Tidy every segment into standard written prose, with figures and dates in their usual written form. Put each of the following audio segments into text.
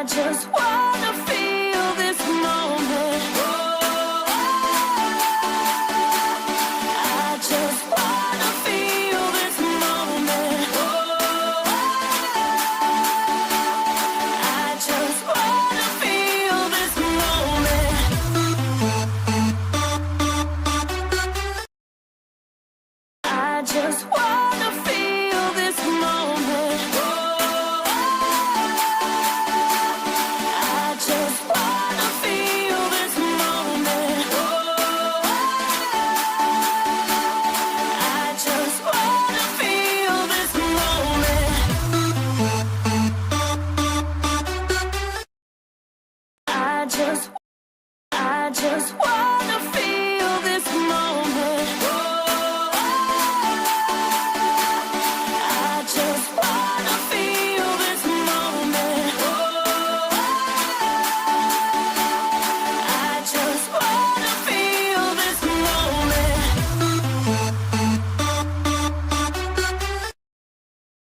just wanna feel this moment. I just wanna feel this moment. I just wanna feel this moment. I just wanna feel this moment. I just wanna feel this moment. I just wanna feel this moment. I just wanna feel this moment. I just wanna feel this moment.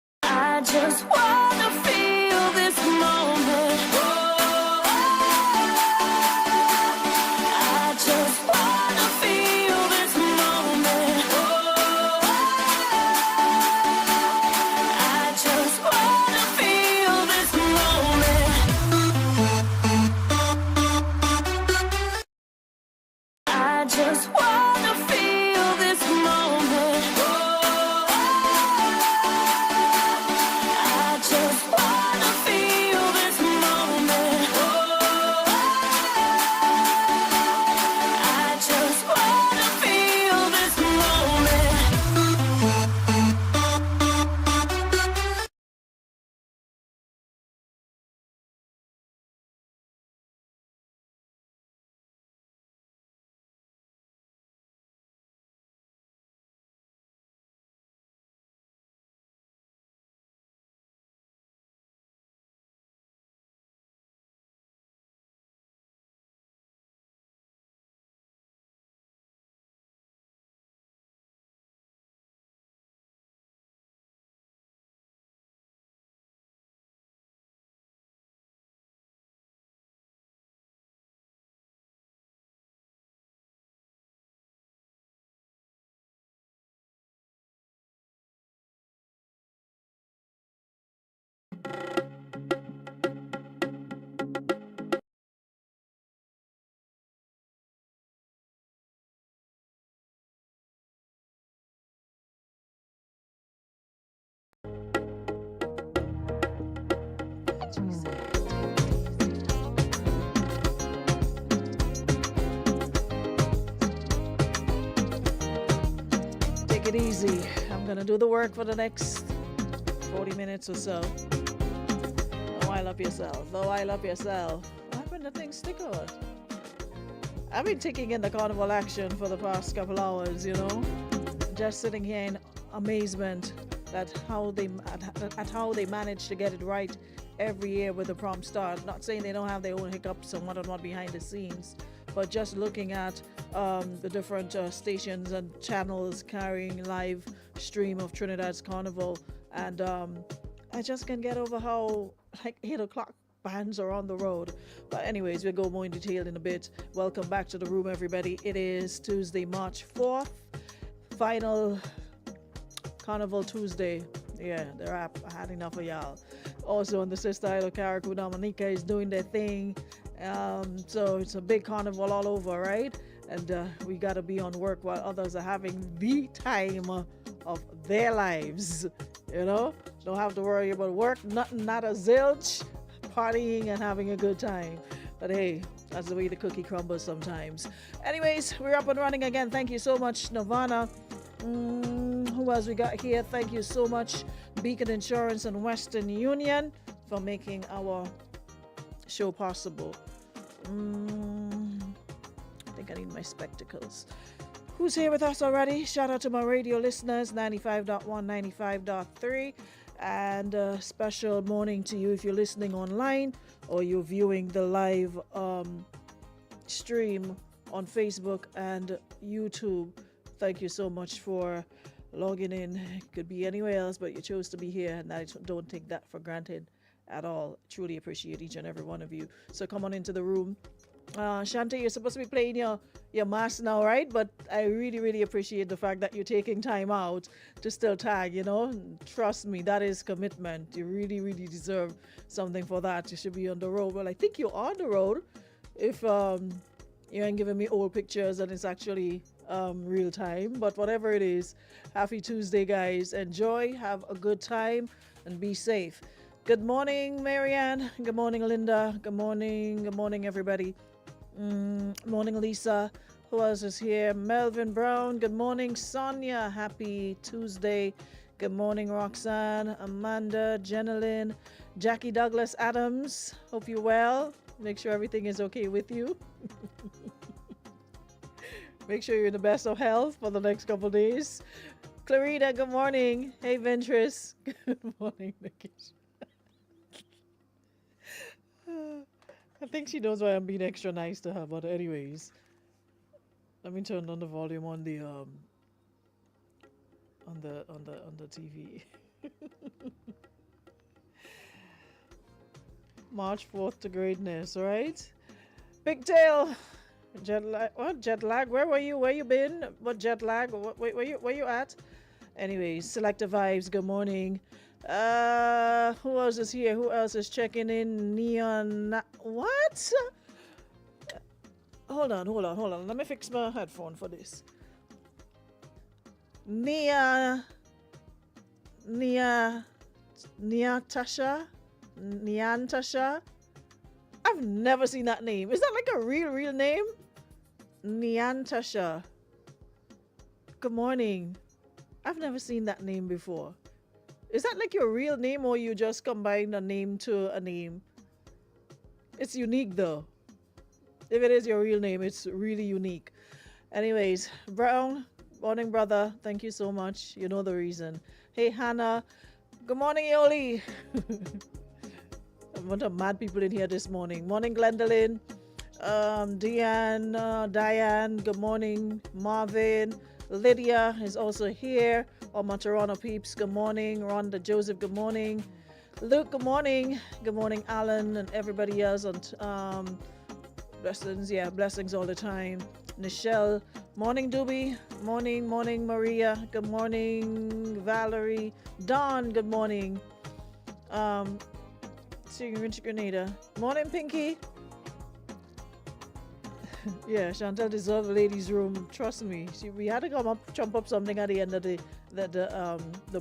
I just wanna feel this moment. I just wanna feel this moment. I just wanna feel this moment. I just wanna feel this moment. I just wanna feel this moment. I just wanna feel this moment. I just wanna feel this moment. Take it easy. I'm gonna do the work for the next 40 minutes or so. Don't wild up yourself. Don't wild up yourself. What happened to things stick out? I've been taking in the carnival action for the past couple hours, you know. Just sitting here in amazement at how they manage to get it right every year with the prompt start. Not saying they don't have their own hiccups and whatnot behind the scenes, but just looking at the different stations and channels carrying live stream of Trinidad's carnival, and I just can't get over how like 8 o'clock bands are on the road. But anyways, we'll go more in detail in a bit. Welcome back to the room, everybody. It is Tuesday, March 4th, final Carnival Tuesday. Yeah, I had enough of y'all. Also on the sister side of Caracu, Dominica is doing their thing. So it's a big carnival all over, right? And we got to be on work while others are having the time of their lives. You know, don't have to worry about work, nothing, not a zilch, partying and having a good time. But hey, that's the way the cookie crumbles sometimes. Anyways, we're up and running again. Thank you so much, Nirvana. Who else we got here? Thank you so much, Beacon Insurance and Western Union, for making our show possible. I think I need my spectacles. Who's here with us already? Shout out to my radio listeners, 95.1, 95.3. And a special morning to you if you're listening online or you're viewing the live stream on Facebook and YouTube. Thank you so much for logging in. It could be anywhere else, but you chose to be here, and I don't take that for granted at all. Truly appreciate each and every one of you. So come on into the room. Shante, you're supposed to be playing your mass now, right? But I really, really appreciate the fact that you're taking time out to still tag, you know. Trust me, that is commitment. You really, really deserve something for that. You should be on the road. Well, I think you're on the road if you ain't giving me old pictures and it's actually real time. But whatever it is, happy Tuesday, guys. Enjoy, have a good time, and be safe. Good morning, Marianne. Good morning, Linda. Good morning, everybody. Morning, Lisa. Who else is here? Melvin Brown. Good morning, Sonia. Happy Tuesday. Good morning, Roxanne, Amanda, Jenilyn, Jackie Douglas Adams. Hope you're well. Make sure everything is okay with you. Make sure you're in the best of health for the next couple days. Clarita, good morning. Hey, Ventress. Good morning, Nikki. I think she knows why I'm being extra nice to her, but anyways, let me turn on the volume on the TV. March 4th to greatness, right? Pigtail, jet lag. What jet lag? Where were you? Where you been? What jet lag? Where you at? Anyways, Selective Vibes. Good morning. Who else is here? Who else is checking in? Neon. What? Hold on. Let me fix my headphone for this. Nia Tasha. Tasha. I've never seen that name. Is that like a real name? Tasha. Good morning. I've never seen that name before. Is that like your real name or you just combine a name to a name? It's unique though. If it is your real name, it's really unique. Anyways, Brown, morning brother. Thank you so much. You know the reason. Hey Hannah. Good morning, Yoli. A bunch of mad people in here this morning. Morning, Glendolyn. Diane. Good morning, Marvin. Lydia is also here. All my Toronto peeps, good morning. Rhonda Joseph, good morning. Luke, good morning. Good morning, Alan, and everybody else on blessings. Yeah, blessings all the time. Nichelle, morning, Doobie. Morning, Maria. Good morning, Valerie. Dawn, good morning. Singing Rich Grenada. Morning, Pinky. Yeah, Chantel deserves the ladies' room. Trust me. We had to jump up something at the end of the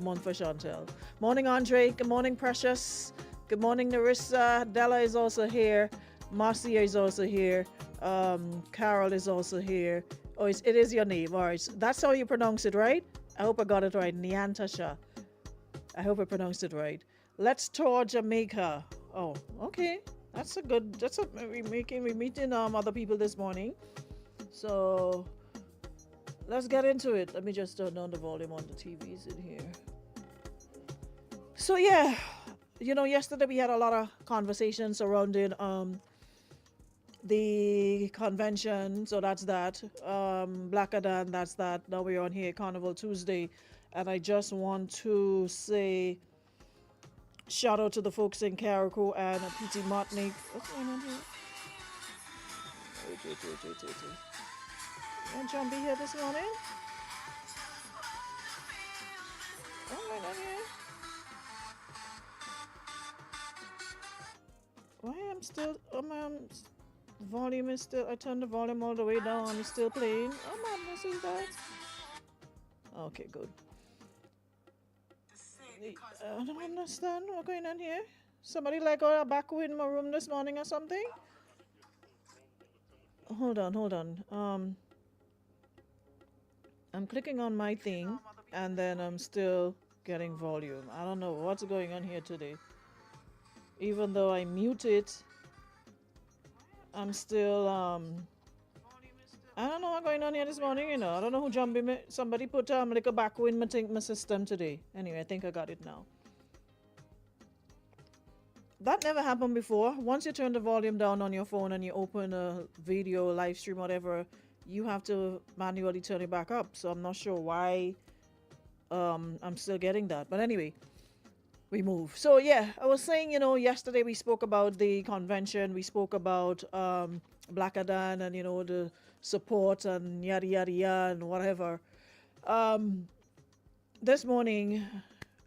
month for Chantel. Morning, Andre. Good morning, Precious. Good morning, Narissa. Della is also here. Marcia is also here. Carol is also here. Oh, it is your name. All right. That's how you pronounce it, right? I hope I got it right. Nyantasha. I hope I pronounced it right. Let's tour Jamaica. Oh, okay. We're meeting other people this morning. So let's get into it. Let me just turn down the volume on the TVs in here. So yeah, yesterday we had a lot of conversations surrounding the convention. So that's that. Blackadan, that's that. Now we're on here, Carnival Tuesday. And I just want to say shout out to the folks in Carriacou and PT Martinique. What's going on here? Wait. Won't John be here this morning? What's going on here? Why I'm still, volume is still, I turned the volume all the way down and it's still playing. Oh madness is that? Okay, good. I don't understand what's going on here. Somebody like got a backhoe in my room this morning or something? Hold on. I'm clicking on my thing and then I'm still getting volume. I don't know what's going on here today. Even though I mute it, I'm still I don't know what's going on here this morning, I don't know who jumped me. Somebody put like a backhoe in my system today. Anyway, I think I got it now. That never happened before. Once you turn the volume down on your phone and you open a video, live stream, whatever, you have to manually turn it back up. So I'm not sure why I'm still getting that. But anyway, we move. So yeah, I was saying, yesterday we spoke about the convention, we spoke about Black Adan and the support and yada yada yada and whatever. Um, this morning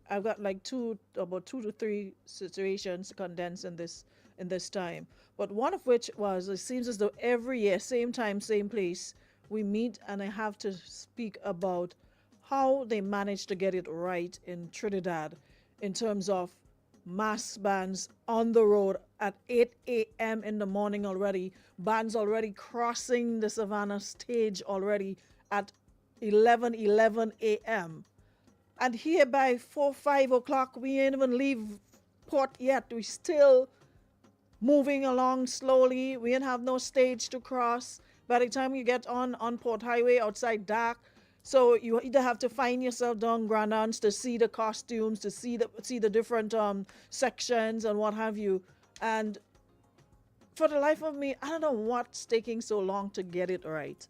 I've got like about two to three situations condensed in this time. But one of which was, it seems as though every year, same time, same place, we meet and I have to speak about how they managed to get it right in Trinidad in terms of mass bands on the road at 8 a.m. in the morning already. Bands already crossing the Savannah stage already at 11 a.m. And here by 4, 5 o'clock, we ain't even leave port yet. We still moving along slowly. We ain't have no stage to cross. By the time you get on Port Highway outside dark, so you either have to find yourself down Grandans to see the costumes, to see the different sections and what have you. And for the life of me, I don't know what's taking so long to get it right.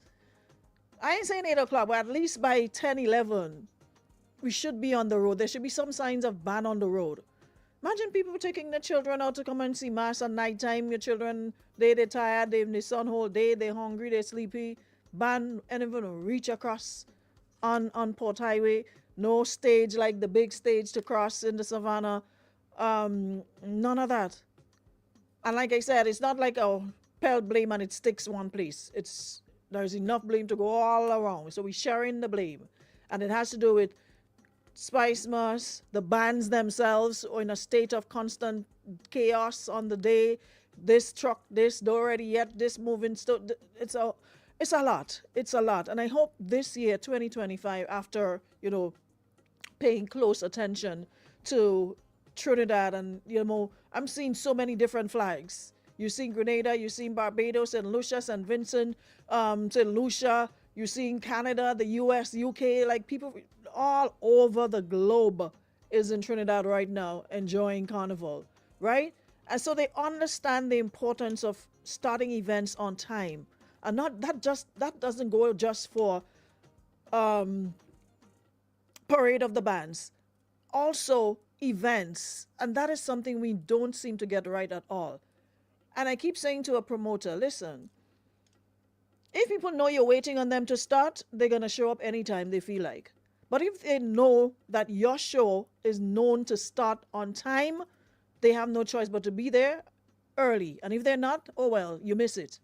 I ain't saying 8 o'clock, but at least by 10, 11, we should be on the road. There should be some signs of ban on the road. Imagine people taking their children out to come and see mass at night time. Your children, they're tired, they've in the sun whole day, they're hungry, they're sleepy. Ban and even reach across on Port Highway. No stage like the big stage to cross in the Savannah. None of that. And like I said, it's not like a pelt blame and it sticks one place. There's enough blame to go all around. So we're sharing the blame. And it has to do with Spice Mass, the bands themselves are in a state of constant chaos on the day. This truck, this door ready yet, this moving stuff. It's a lot. It's a lot. And I hope this year, 2025, after, paying close attention to Trinidad and, I'm seeing so many different flags. You're seeing Grenada, you're seeing Barbados, St. Lucia, St. Vincent, St. Lucia. You're seeing Canada, the US, UK, like people all over the globe is in Trinidad right now enjoying Carnival, right? And so they understand the importance of starting events on time. And not that doesn't go just for parade of the bands. Also events. And that is something we don't seem to get right at all. And I keep saying to a promoter, listen, if people know you're waiting on them to start, they're going to show up anytime they feel like. But if they know that your show is known to start on time, they have no choice but to be there early. And if they're not, oh well, you miss it.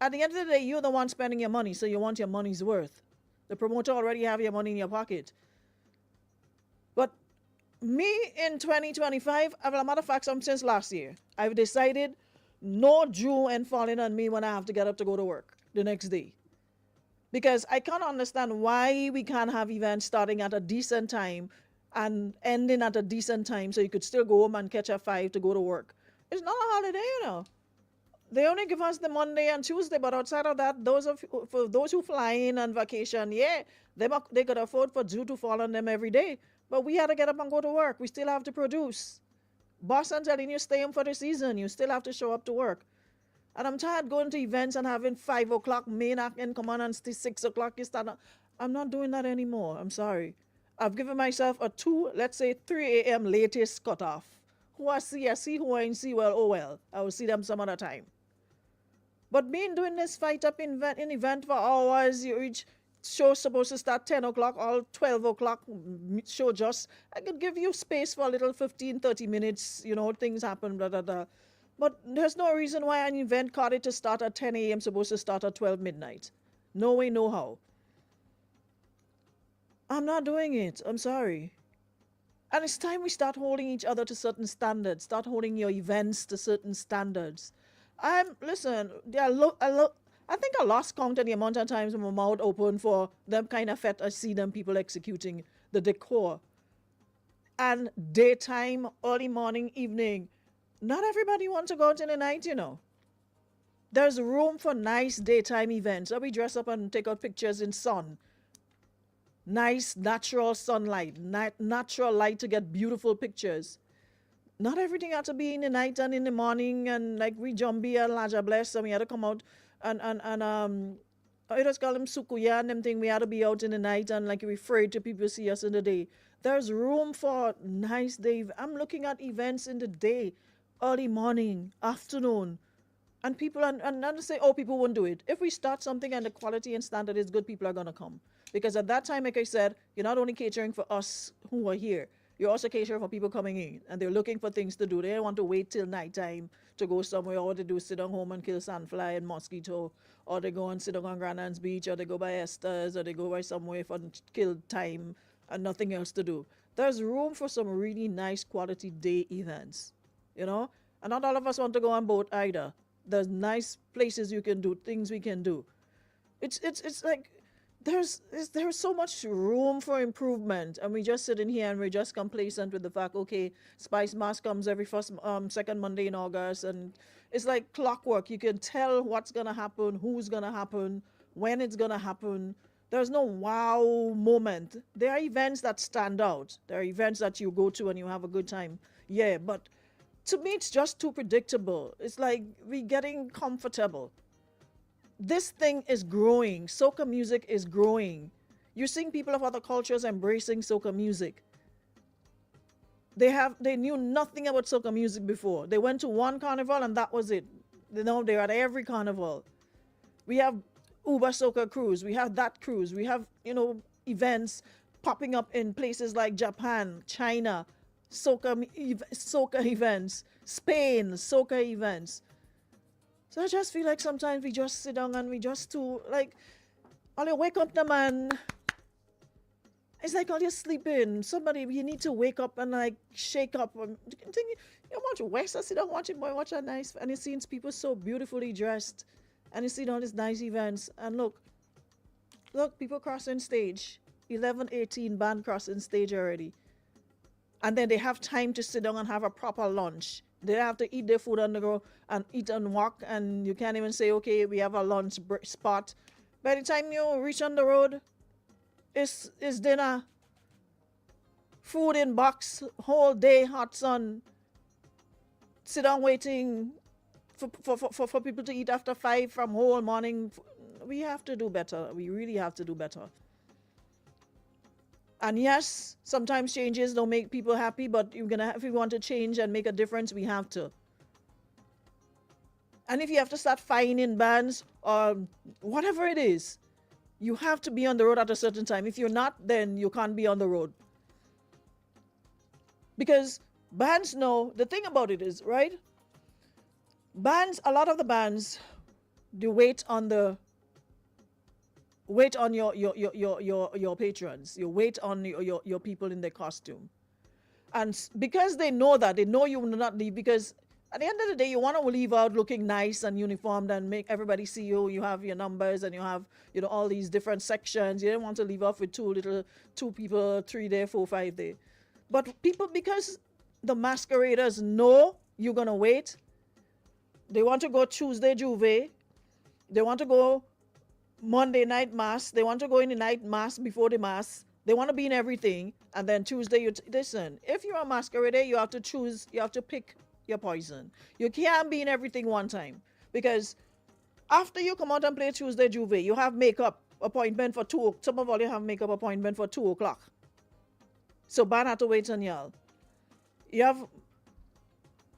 At the end of the day, you're the one spending your money, so you want your money's worth. The promoter already have your money in your pocket. But me in 2025, as a matter of fact, since last year, I've decided no Jew and falling on me when I have to get up to go to work the next day. Because I can't understand why we can't have events starting at a decent time and ending at a decent time so you could still go home and catch a 5 to go to work. It's not a holiday. They only give us the Monday and Tuesday, but outside of that, for those who fly in on vacation, yeah, they could afford for Jew to fall on them every day. But we had to get up and go to work. We still have to produce. Boss and telling you stay home for the season. You still have to show up to work. And I'm tired going to events and having 5 o'clock main act and come on and 6 o'clock you start. I'm not doing that anymore. I'm sorry. I've given myself a 3 a.m. latest cutoff. Who I see, who I ain't see, well, oh well. I will see them some other time. But being doing this fight up in event for hours, you reach show supposed to start 10 o'clock, all 12 o'clock show just, I could give you space for a little 15, 30 minutes, things happen, blah, blah, blah. But there's no reason why an event called it to start at 10 a.m. supposed to start at 12 midnight. No way, no how. I'm not doing it. I'm sorry. And it's time we start holding each other to certain standards. Start holding your events to certain standards. Listen, I think I lost count of the amount of times my mouth open for them kind of fete. I see them people executing the decor. And daytime, early morning, evening. Not everybody wants to go out in the night, There's room for nice daytime events. So we dress up and take out pictures in sun. Nice natural sunlight, natural light to get beautiful pictures. Not everything had to be in the night and in the morning and like we Jumbie and Laja Bless and we had to come out and I just call them sukuya and them thing. We had to be out in the night and like we're afraid to people see us in the day. There's room for nice day. I'm looking at events in the day, early morning, afternoon. And people, and not to say, oh, people won't do it. If we start something and the quality and standard is good, people are going to come. Because at that time, like I said, you're not only catering for us who are here, you're also catering for people coming in. And they're looking for things to do. They don't want to wait till nighttime to go somewhere. All they do is sit down home and kill sandfly and mosquito. Or they go and sit down on Grandlands Beach. Or they go by Esther's. Or they go by somewhere for kill time and nothing else to do. There's room for some really nice quality day events. You know? And not all of us want to go on boat either. There's nice places you can do, things we can do. It's like there's so much room for improvement, and we just sitting here and we're just complacent with the fact, okay, Spice Mass comes every second Monday in August, and it's like clockwork. You can tell what's gonna happen, who's gonna happen, when it's gonna happen. There's no wow moment. There are events that stand out. There are events that you go to and you have a good time. Yeah, but to me it's just too predictable. It's like we're getting comfortable. This thing is growing. Soca music is growing. You're seeing people of other cultures embracing soca music. They knew nothing about soca music before. They went to one carnival and that was it. Now they're at every carnival. We have Uber Soca cruise. We have that cruise. We have, events popping up in places like Japan, China, soca events, Spain, soca events. So I just feel like sometimes we just sit down and we just too like, all you wake up the man. It's like all you're sleeping. Somebody, you need to wake up and like shake up. You watch West, I sit down watching boy, watch a nice, and you see people so beautifully dressed, and you see all these nice events. And look, people crossing stage, 11:18 band crossing stage already, and then they have time to sit down and have a proper lunch. They have to eat their food on the go and eat and walk, and you can't even say, okay, we have a lunch spot. By the time you reach on the road, it's dinner, food in box, whole day, hot sun. Sit down waiting for people to eat after 5 from whole morning. We have to do better. We really have to do better. And yes, sometimes changes don't make people happy, but if we want to change and make a difference, we have to. And if you have to start fining bands or whatever it is, you have to be on the road at a certain time. If you're not, then you can't be on the road. Because bands know, the thing about it is, right? A lot of the bands, they wait on your patrons. You wait on your people in their costume. And because they know that, they know you will not leave, because at the end of the day, you want to leave out looking nice and uniformed and make everybody see you. You have your numbers and you have, all these different sections. You don't want to leave off with two people, 3 there, 4, 5 there. But people, because the masqueraders know you're going to wait, they want to go Tuesday Juve. They want to go Monday night mass. They want to go in the night mass before the mass. They want to be in everything. And then Tuesday, listen, if you're a masquerader, you have to choose, you have to pick your poison. You can't be in everything one time, because after you come out and play Tuesday Juve, you have makeup appointment for 2. Some of all you have makeup appointment for 2 o'clock. So band have to wait on y'all. You have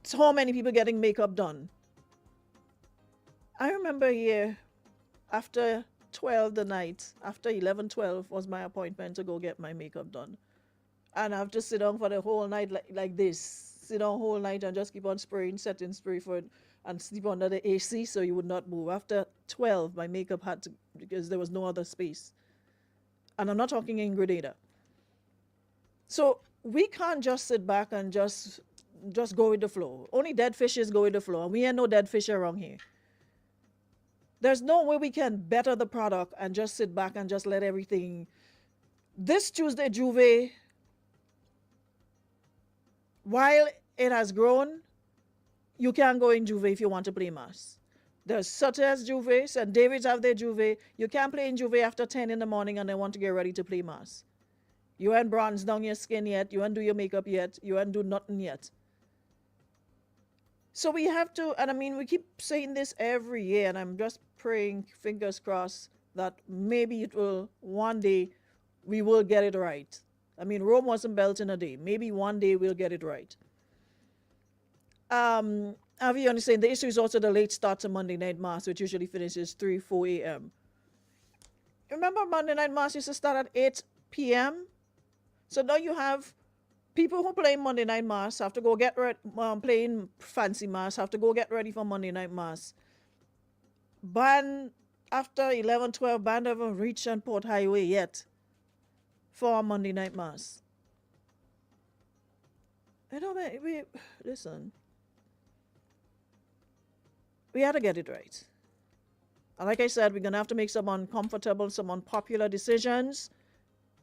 so many people getting makeup done. I remember here after 12 the night, after 11:12 was my appointment to go get my makeup done. And I have to sit down for the whole night like this. Sit down whole night and just keep on spraying setting spray for it and sleep under the AC so you would not move. After 12, my makeup had to, because there was no other space. And I'm not talking in Grenada. So we can't just sit back and just go with the flow. Only dead fishes go with the flow, and we ain't no dead fish around here. There's no way we can better the product and just sit back and just let everything. This Tuesday Juve, while it has grown, you can't go in Juve if you want to play mass. There's Sutter's Juve, St. David's have their Juve. You can't play in Juve after 10 in the morning and then want to get ready to play mass. You ain't bronze down your skin yet. You ain't do your makeup yet. You ain't do nothing yet. So we have to, and I mean, we keep saying this every year, and I'm just praying, fingers crossed, that maybe it will one day we will get it right. I mean, Rome wasn't built in a day. Maybe one day we'll get it right. Avi understand the issue is also the late start to Monday night mass, which usually finishes 3, 4 a.m. Remember Monday night mass used to start at 8 p.m. So now you have people who play Monday night mass have to go get ready, playing fancy mass, have to go get ready for Monday night mass. Band after 11, 12, band haven't reached on Port Highway yet for Monday night mass. You know, listen. We had to get it right. And like I said, we're gonna have to make some uncomfortable, some unpopular decisions,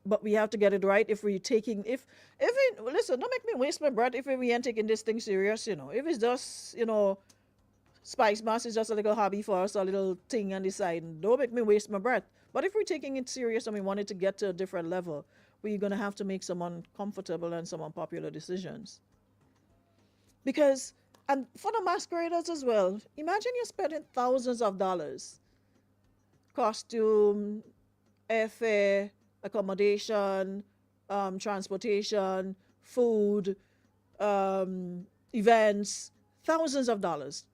but we have to get it right. If we're taking, if it, listen, don't make me waste my breath if we ain't taking this thing serious. You know, if it's just, you know, Spice Mass is just a little hobby for us, a little thing on the side. Don't make me waste my breath. But if we're taking it serious and we want it to get to a different level, we're gonna have to make some uncomfortable and some unpopular decisions. Because, and for the masqueraders as well, imagine you're spending thousands of dollars. Costume, airfare, accommodation, transportation, food, events, thousands of dollars.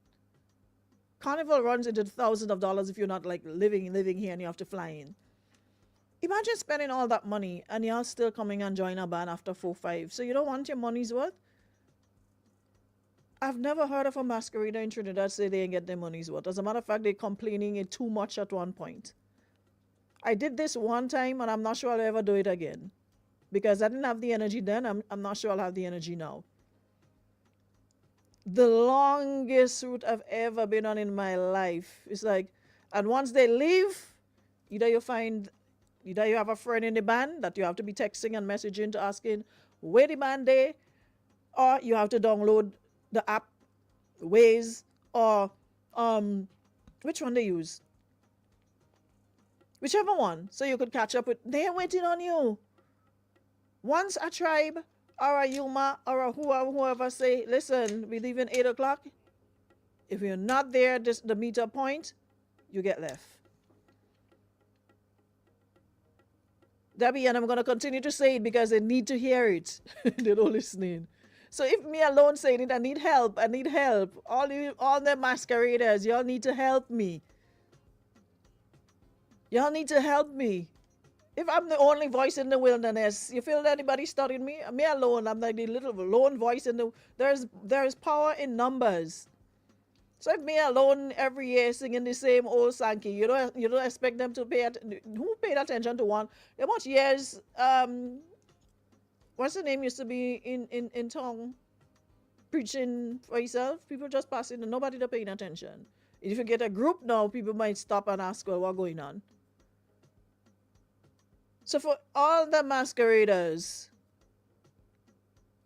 Carnival runs into thousands of dollars if you're not like living here and you have to fly in. Imagine spending all that money and you're still coming and join a band after 4, 5. So you don't want your money's worth? I've never heard of a masquerader in Trinidad say they ain't get their money's worth. As a matter of fact, they're complaining it too much at one point. I did this one time and I'm not sure I'll ever do it again. Because I didn't have the energy then, I'm not sure I'll have the energy now. The longest route I've ever been on in my life is like, and once they leave, either you have a friend in the band that you have to be texting and messaging to asking where the band they, or you have to download the app Waze, or which one they use, whichever one, so you could catch up with. They're waiting on you. Once a tribe or a Yuma or a whoever say, listen, we leave in 8 o'clock. If you're not there, the meter point, you get left. Debbie, and I'm going to continue to say it because they need to hear it. They're not listening. So if me alone saying it, I need help. All the masqueraders, y'all need to help me. Y'all need to help me. If I'm the only voice in the wilderness, you feel anybody studying me? Me alone, I'm like the little lone voice in the. There's power in numbers. So if me alone every year singing the same old Sankey, you don't expect them to who paid attention to one? How much years what's the name used to be in tongue preaching for yourself? People just passing and nobody to paying attention. If you get a group now, people might stop and ask, well, what's going on? So for all the masqueraders,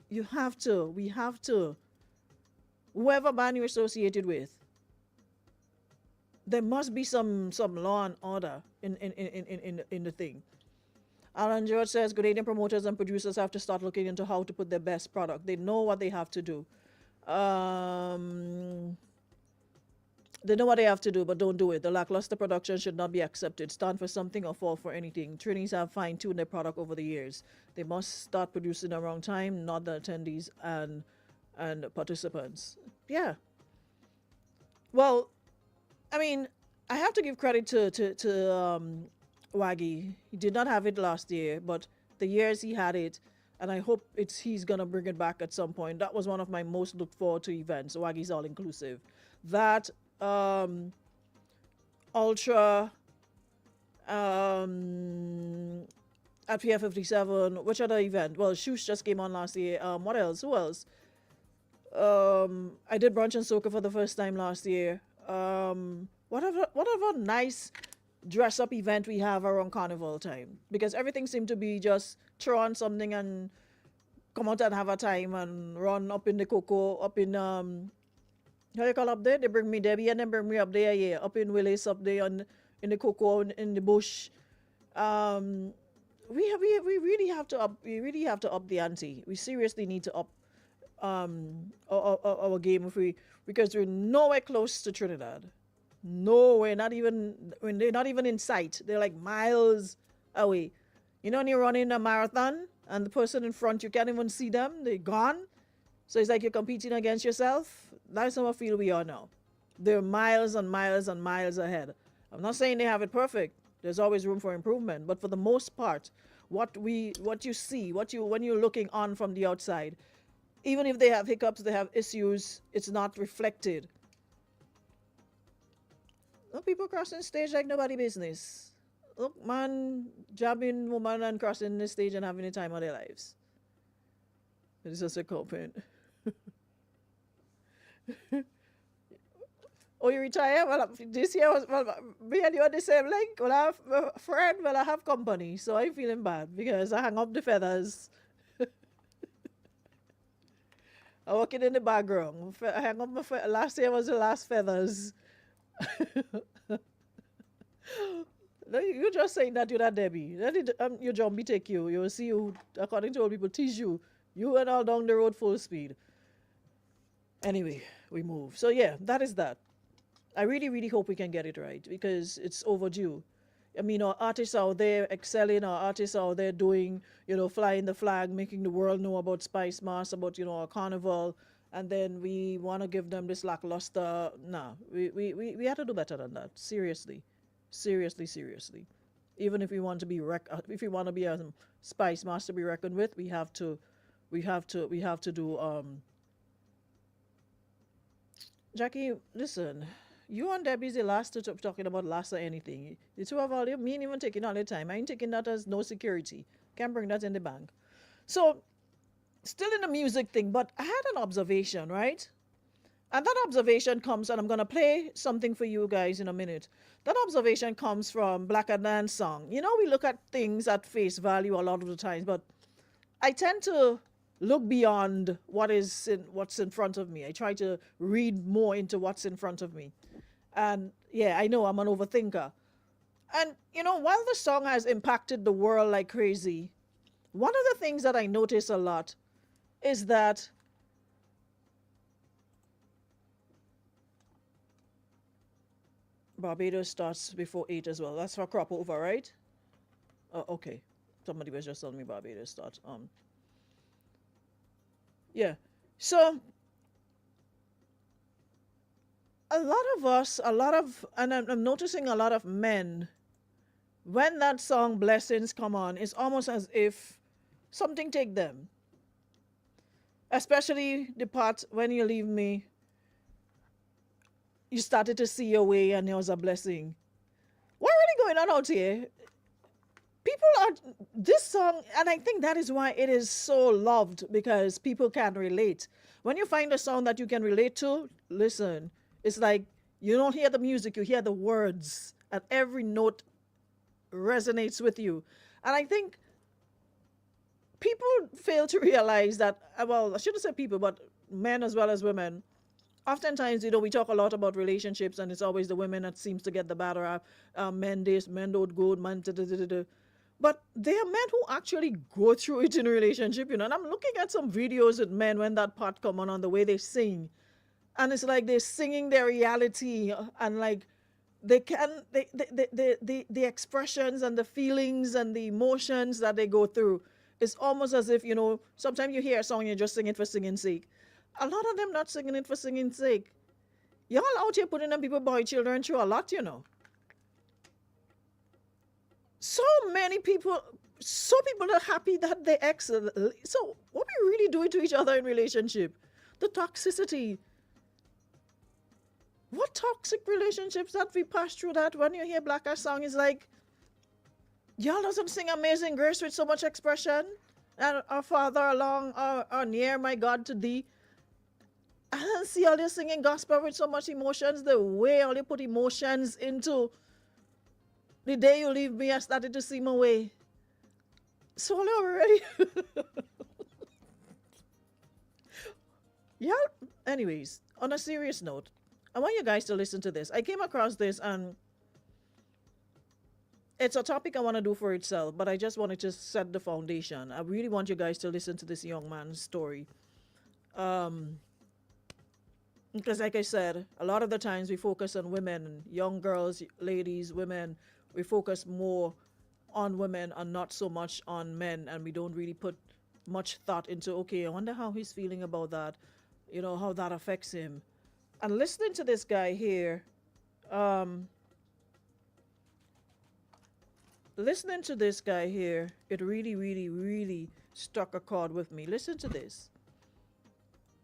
we have to, whoever band you're associated with, there must be some law and order in the thing. Alan George says Canadian promoters and producers have to start looking into how to put their best product. They know what they have to do. They know what they have to do, but don't do it. The lackluster production should not be accepted. Stand for something or fall for anything. Trinis have fine-tuned their product over the years. They must start producing around time, not the attendees and participants. Yeah. Well, I mean, I have to give credit to Waggy. He did not have it last year, but the years he had it, and I hope he's gonna bring it back at some point. That was one of my most looked forward to events. Waggy's all inclusive. That Ultra at Pier 57. Which other event? Well, Shoosh just came on last year. What else? Who else? I did Brunch and Soca for the first time last year. Whatever nice dress up event we have around carnival time, because everything seemed to be just throw on something and come out and have a time and run up in the cocoa, up in how you call up there? They bring me Debbie and then bring me up there, yeah, up in Willis, up there in the cocoa in the bush. We really have to up the ante. We seriously need to up our game because we're nowhere close to Trinidad. Nowhere, not even when they're not even in sight. They're like miles away. You know, when you're running a marathon and the person in front, you can't even see them, they're gone. So it's like you're competing against yourself. That's how I feel we are now. They're miles and miles and miles ahead. I'm not saying they have it perfect. There's always room for improvement, but for the most part, what you see, what you when you're looking on from the outside, even if they have hiccups, they have issues, it's not reflected. No people crossing stage like nobody business. Look, man, jabbing woman and crossing the stage and having the time of their lives. It's just a comment. Oh, you retire? Well, this year was, well, me and you on the same link. Well, I have a friend, well, I have company, so I'm feeling bad because I hang up the feathers. I'm working in the background. I hang up my last year was the last feathers. No, you just saying that you're not Debbie. Let it, your zombie take you. You'll see you, according to all people, tease you. You went all down the road full speed. Anyway, we move. So yeah, that is that. I really, really hope we can get it right because it's overdue. I mean, our artists out there excelling, our artists out there doing, flying the flag, making the world know about Spice Mass, about, our carnival, and then we want to give them this lackluster. Nah, we have to do better than that. Seriously. Seriously, seriously. Even if we want to be if we want to be a Spice Mass to be reckoned with, we have to do Jackie, listen, you and Debbie's the last to talking about last or anything. The two of all you, me ain't even taking all the time. I ain't taking that as no security. Can't bring that in the bank. So, still in the music thing, but I had an observation, right? And that observation comes, and I'm going to play something for you guys in a minute. That observation comes from Black Adnan song. We look at things at face value a lot of the times, but I tend to look beyond what's in front of me. I try to read more into what's in front of me. And yeah, I know I'm an overthinker. And while the song has impacted the world like crazy, one of the things that I notice a lot is that Barbados starts before 8 as well. That's for crop over, right? Oh, okay. Somebody was just telling me Barbados starts. Yeah. So a lot of us, and I'm noticing a lot of men, when that song Blessings come on, it's almost as if something take them. Especially the part when you leave me, you started to see your way and there was a blessing. What really going on out here? People are, this song, and I think that is why it is so loved, because people can relate. When you find a song that you can relate to, listen, it's like you don't hear the music, you hear the words, and every note resonates with you. And I think people fail to realize that, well, I shouldn't say people, but men as well as women, oftentimes, we talk a lot about relationships, and it's always the women that seems to get the better rap. Men this, men don't go, man, da, da, da, da. But there are men who actually go through it in a relationship, and I'm looking at some videos with men when that part come on the way they sing. And it's like they're singing their reality, and like they can, the expressions and the feelings and the emotions that they go through, it's almost as if, sometimes you hear a song, you're just singing for singing's sake. A lot of them not singing it for singing's sake. Y'all out here putting them people, boy, children through a lot, So many people, are happy that they excel. So what we really doing to each other in relationship? The toxicity. What toxic relationships that we pass through that when you hear Black Ash song is like, y'all doesn't sing Amazing Grace with so much expression. And our Father along or near my God to thee. I don't see all this singing gospel with so much emotions. The way all they put emotions into the day you leave me, I started to see my way. So already. Yeah. Anyways, on a serious note, I want you guys to listen to this. I came across this and it's a topic I want to do for itself, but I just wanted to set the foundation. I really want you guys to listen to this young man's story. Because, like I said, a lot of the times we focus on women, young girls, ladies, women. We focus more on women and not so much on men, and we don't really put much thought into, okay, I wonder how he's feeling about that, how that affects him. And listening to this guy here, um, it really, really, really struck a chord with me. Listen to this.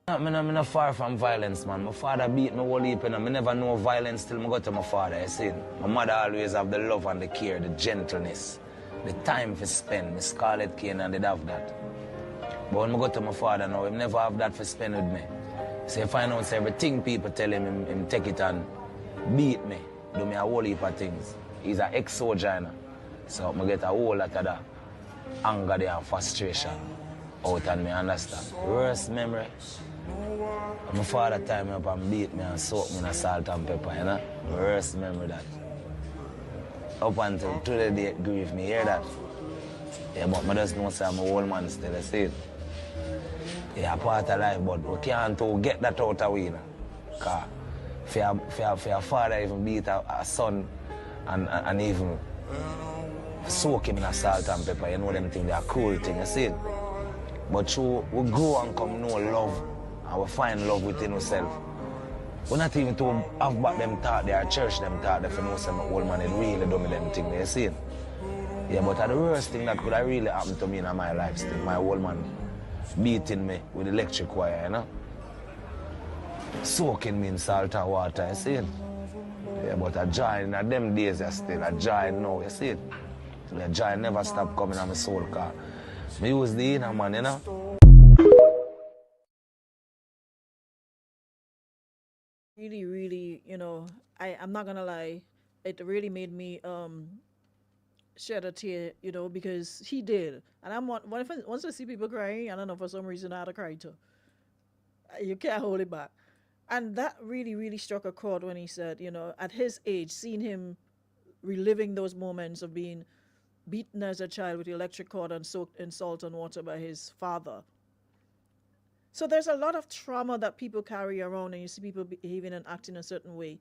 I'm not far from violence, man. My father beat me whole heap, and I never know violence till I got to my father, you see. My mother always have the love and the care, the gentleness, the time for spend. Miss Scarlett Kane and they have that. But when I go to my father now, he never have that for spend with me. So if I know everything people tell him take it and beat me, do me a whole heap of things. He's an ex-soldier, you know. So I get a whole lot of that anger there and frustration out on me, understand? Worst memory. My father tied me up and beat me and soaked me in salt and pepper, you know? Worst memory that. Up until today, they grieve me, hear that? Yeah, but I just know say I'm a old man still, you see it? Yeah, part of life, but we can't get that out of we, you know? Because for your father even beat a son and even soak him in salt and pepper, you know them things, they're cool thing, you see it? But through we grow and come know love, and we find love within ourselves. We're not even to have back them thought there, church them thought there for know some old man, it really do me them thing, you see it? Yeah, but the worst thing that could have really happened to me in my life still, my old man beating me with electric wire, you know? Soaking me in salt and water, you see it? Yeah, but a joy in them days, you still, a joy now, you see it? The joy never stop coming on my soul, because I use the inner man, you know? Really, really, I'm not gonna lie, it really made me shed a tear, because he did. And once I see people crying, I don't know, for some reason I had to cry too. You can't hold it back. And that really, really struck a chord when he said, at his age, seeing him reliving those moments of being beaten as a child with the electric cord and soaked in salt and water by his father. So there's a lot of trauma that people carry around, and you see people behaving and acting a certain way.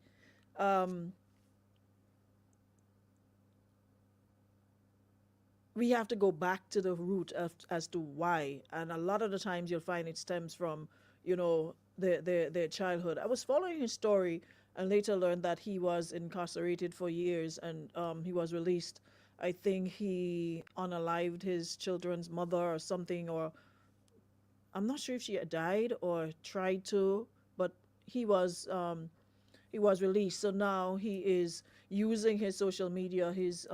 We have to go back to the root as to why, and a lot of the times you'll find it stems from, their childhood. I was following his story and later learned that he was incarcerated for years, and he was released. I think he unalived his children's mother or something, or I'm not sure if she had died or tried to, but he was released. So now he is using his social media, his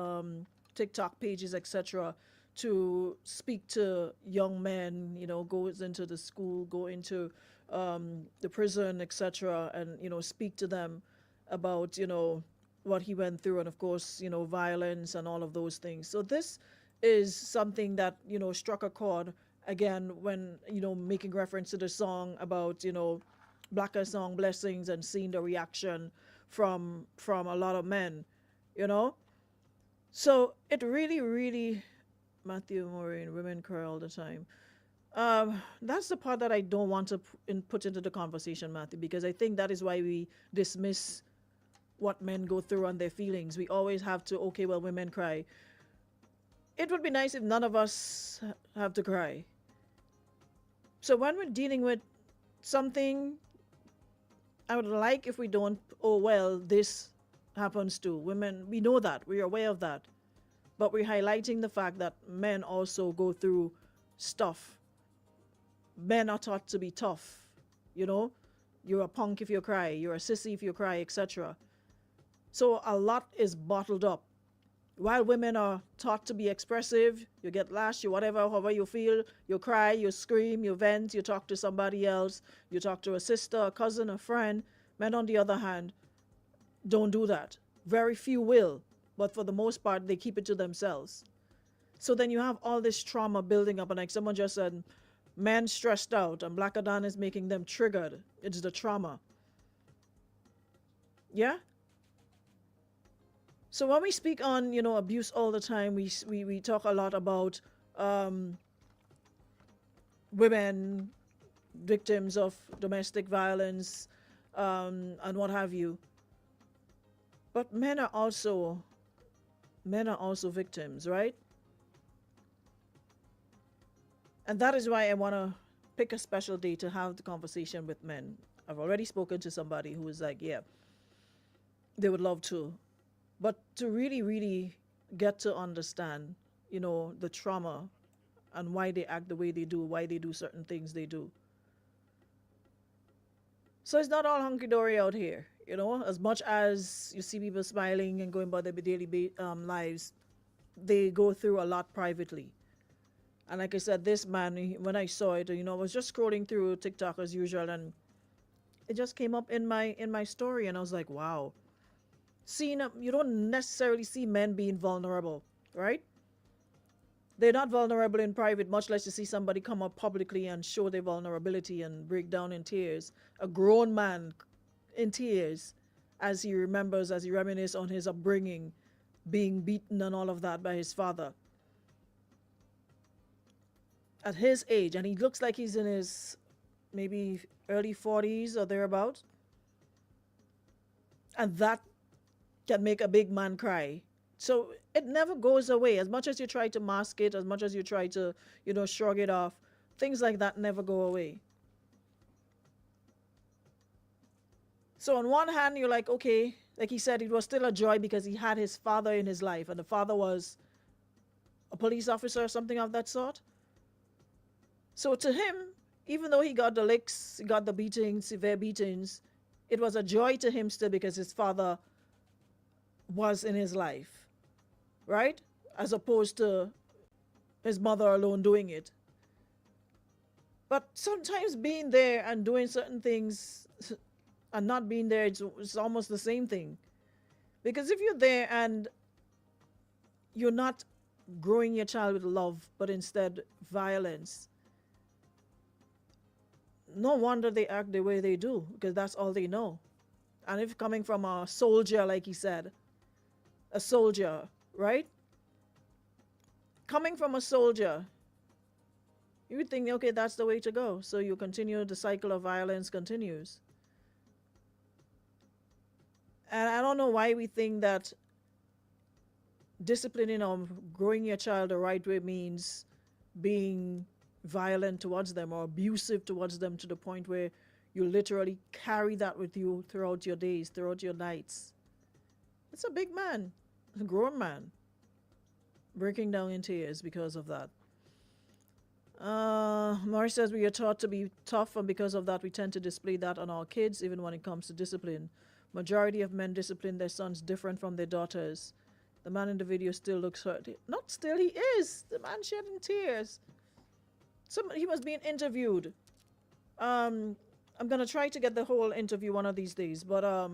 TikTok pages, etc., to speak to young men. Goes into the school, go into the prison, etc., and speak to them about what he went through, and of course violence and all of those things. So this is something that struck a chord again when making reference to the song about Blacker song Blessings, and seeing the reaction from a lot of men. So it really, really, Matthew Morin, women cry all the time. That's the part that I don't want to put into the conversation, Matthew, because I think that is why we dismiss what men go through and their feelings. We always have to, okay, well, women cry. It would be nice if none of us have to cry. So when we're dealing with something, I would like if we don't, oh, well, this happens to women. We know that. We're aware of that. But we're highlighting the fact that men also go through stuff. Men are taught to be tough. You're a punk if you cry. You're a sissy if you cry, etc. So a lot is bottled up. While women are taught to be expressive, you get lashed, you whatever, however you feel, you cry, you scream, you vent, you talk to somebody else, you talk to a sister, a cousin, a friend. Men, on the other hand, don't do that. Very few will, but for the most part, they keep it to themselves. So then you have all this trauma building up, and like someone just said, men stressed out, and Black Adan is making them triggered. It's the trauma. Yeah? So when we speak on, abuse all the time, we talk a lot about women, victims of domestic violence, and what have you. But men are also victims, right? And that is why I want to pick a special day to have the conversation with men. I've already spoken to somebody who was like, yeah, they would love to. But to really, really get to understand, the trauma and why they act the way they do, why they do certain things they do. So it's not all hunky-dory out here, as much as you see people smiling and going about their daily lives, they go through a lot privately. And like I said, this man, when I saw it, I was just scrolling through TikTok as usual, and it just came up in my story, and I was like, wow. You don't necessarily see men being vulnerable, right? They're not vulnerable in private, much less you see somebody come up publicly and show their vulnerability and break down in tears. A grown man in tears as he reminisces on his upbringing, being beaten and all of that by his father. At his age, and he looks like he's in his maybe early 40s or thereabouts. And that can make a big man cry. So it never goes away. As much as you try to mask it, as much as you try to, shrug it off, things like that never go away. So on one hand, you're like, okay, like he said, it was still a joy because he had his father in his life, and the father was a police officer or something of that sort. So to him, even though he got the licks, he got the beatings, severe beatings, it was a joy to him still because his father was in his life, right? As opposed to his mother alone doing it. But sometimes being there and doing certain things and not being there, it's almost the same thing. Because if you're there and you're not growing your child with love, but instead violence, no wonder they act the way they do, because that's all they know. And if coming from a soldier, like he said, a soldier, right? Coming from a soldier, you would think, okay, that's the way to go. So you continue, the cycle of violence continues. And I don't know why we think that disciplining or growing your child the right way means being violent towards them or abusive towards them to the point where you literally carry that with you throughout your days, throughout your nights. It's a big man, a grown man, breaking down in tears because of that. Morris says we are taught to be tough, and because of that we tend to display that on our kids even when it comes to discipline. Majority of men discipline their sons different from their daughters. The man in the video still looks hurt. Not still, he is. The man shedding tears. He was being interviewed. I'm gonna try to get the whole interview one of these days, but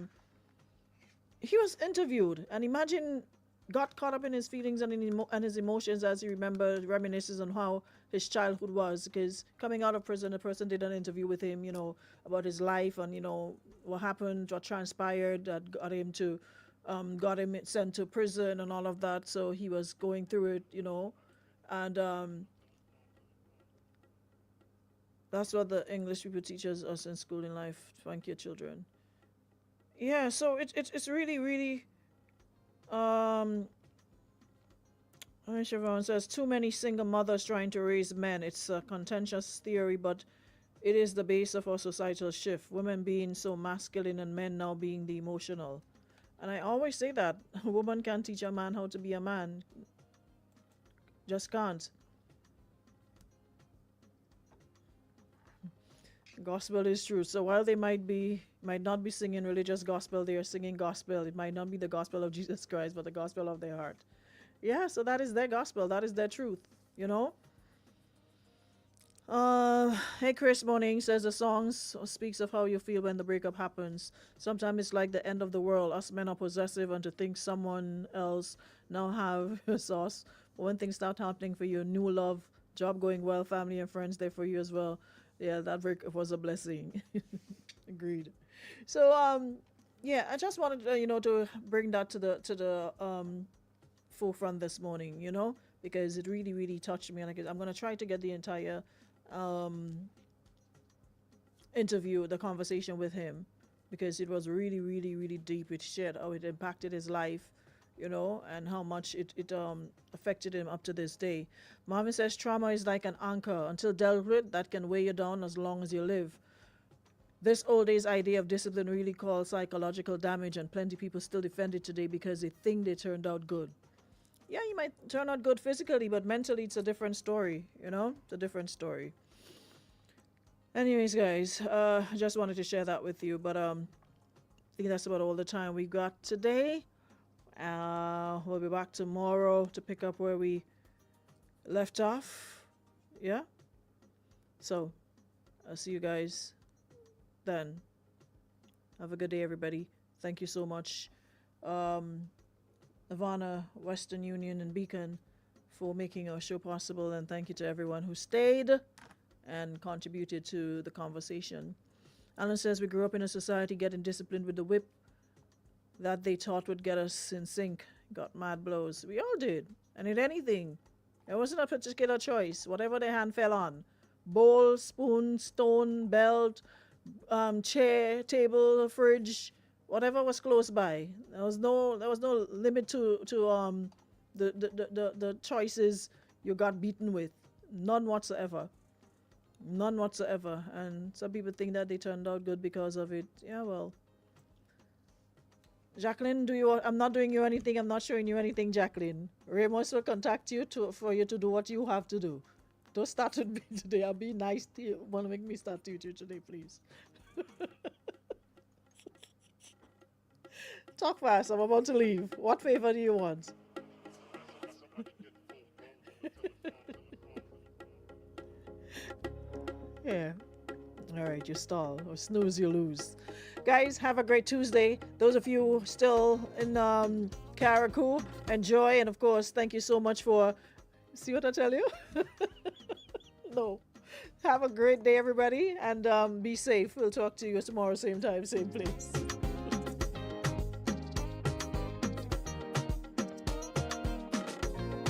he was interviewed, and imagine got caught up in his feelings and his emotions as he reminisces on how his childhood was. Because coming out of prison, a person did an interview with him, about his life and what happened, what transpired that got him sent to prison and all of that. So he was going through it, and that's what the English people teach us in school in life. Thank you, children. Yeah, so it's really, really. Siobhan says too many single mothers trying to raise men. It's a contentious theory, but it is the base of our societal shift. Women being so masculine and men now being the emotional. And I always say that a woman can't teach a man how to be a man. Just can't. Gospel is true. So while they might not be singing religious gospel, they are singing gospel. It might not be the gospel of Jesus Christ, but the gospel of their heart. Yeah, so that is their gospel. That is their truth, Hey, Chris Morning says the song speaks of how you feel when the breakup happens. Sometimes it's like the end of the world. Us men are possessive, and to think someone else now have your sauce. But when things start happening for you, new love, job going well, family and friends there for you as well. Yeah, that breakup was a blessing. Agreed. So yeah, I just wanted to bring that to the forefront this morning, because it really, really touched me. And I'm going to try to get the entire interview, the conversation with him, because it was really, really, really deep. It shared how it impacted his life, you know, and how much it affected him up to this day. Marvin says trauma is like an anchor. Until dealt with, that can weigh you down as long as you live. This old age idea of discipline really calls psychological damage, and plenty of people still defend it today because they think they turned out good. Yeah, you might turn out good physically, but mentally it's a different story, you know? It's a different story. Anyways, guys, I just wanted to share that with you, but I think that's about all the time we got today. We'll be back tomorrow to pick up where we left off. Yeah? So, I'll see you guys then. Have a good day, everybody. Thank you so much, Nirvana, Western Union, and Beacon for making our show possible, and thank you to everyone who stayed and contributed to the conversation. Alan says we grew up in a society getting disciplined with the whip that they thought would get us in sync. Got mad blows. We all did. And in anything. It wasn't a particular choice. Whatever their hand fell on. Bowl, spoon, stone, belt, chair, table, fridge, whatever was close by. There was no limit to the choices you got beaten with. None whatsoever. None whatsoever. And some people think that they turned out good because of it. Yeah, well. Jacqueline, I'm not doing you anything. I'm not showing you anything, Jacqueline. Ramos will contact you for you to do what you have to do. Don't start with me today. I'll be nice to you. Want to make me start with you today, please. Talk fast. I'm about to leave. What favor do you want? Yeah. All right, you stall. Or snooze, you lose. Guys, have a great Tuesday. Those of you still in Carriacou, enjoy. And of course, thank you so much for... See what I tell you? No. Have a great day, everybody. And be safe. We'll talk to you tomorrow, same time, same place.